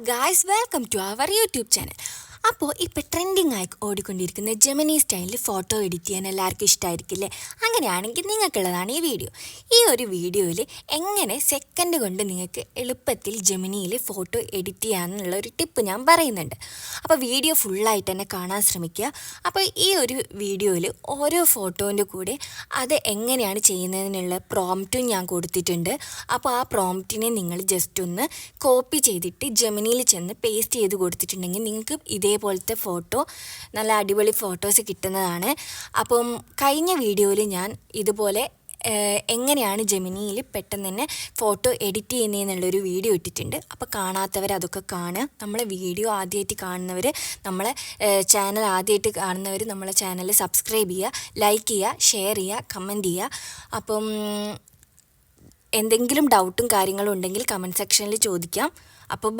Guys, welcome to our YouTube channel. അപ്പോൾ ഇപ്പോൾ trending ആയി ഓടിക്കൊണ്ടിരിക്കുന്ന ജെമിനി സ്റ്റൈലിൽ ഫോട്ടോ എഡിറ്റ് ചെയ്യാൻ എല്ലാവർക്കും ഇഷ്ടമായിരിക്കില്ലേ? അങ്ങനെയാണെങ്കിൽ നിങ്ങൾക്കുള്ളതാണ് ഈ വീഡിയോ. ഈ ഒരു വീഡിയോയിൽ എങ്ങനെ സെക്കൻഡ് കൊണ്ട് നിങ്ങൾക്ക് എളുപ്പത്തിൽ ജെമിനിയിൽ ഫോട്ടോ എഡിറ്റ് ചെയ്യാമെന്നുള്ള ഒരു ടിപ്പ് ഞാൻ പറയുന്നുണ്ട്. അപ്പോൾ വീഡിയോ ഫുള്ളായിട്ട് തന്നെ കാണാൻ ശ്രമിക്കുക. അപ്പോൾ ഈ ഒരു വീഡിയോയിൽ ഓരോ ഫോട്ടോൻ്റെ കൂടെ അത് എങ്ങനെയാണ് ചെയ്യുന്നതിനുള്ള പ്രോംപ്റ്റും ഞാൻ കൊടുത്തിട്ടുണ്ട്. അപ്പോൾ ആ പ്രോംപ്റ്റിനെ നിങ്ങൾ ജസ്റ്റ് ഒന്ന് കോപ്പി ചെയ്തിട്ട് ജെമിനിയിൽ ചെന്ന് പേസ്റ്റ് ചെയ്ത് കൊടുത്തിട്ടുണ്ടെങ്കിൽ നിങ്ങൾക്ക് ഇതേപോലത്തെ ഫോട്ടോ, നല്ല അടിപൊളി ഫോട്ടോസ് കിട്ടുന്നതാണ്. അപ്പം കഴിഞ്ഞ വീഡിയോയിൽ ഞാൻ ഇതുപോലെ എങ്ങനെയാണ് ജെമിനിയിൽ പെട്ടെന്ന് തന്നെ ഫോട്ടോ എഡിറ്റ് ചെയ്യുന്നതെന്നുള്ളൊരു വീഡിയോ ഇട്ടിട്ടുണ്ട്. അപ്പോൾ കാണാത്തവർ അതൊക്കെ കാണുക. നമ്മളെ വീഡിയോ ആദ്യമായിട്ട് കാണുന്നവർ, നമ്മളെ ചാനൽ ആദ്യമായിട്ട് കാണുന്നവർ നമ്മളെ ചാനൽ സബ്സ്ക്രൈബ് ചെയ്യുക, ലൈക്ക് ചെയ്യുക, ഷെയർ ചെയ്യുക, കമൻറ്റ് ചെയ്യുക. അപ്പം എന്തെങ്കിലും ഡൗട്ടും കാര്യങ്ങളും ഉണ്ടെങ്കിൽ കമൻറ്റ് സെക്ഷനിൽ ചോദിക്കാം. അപ്പോൾ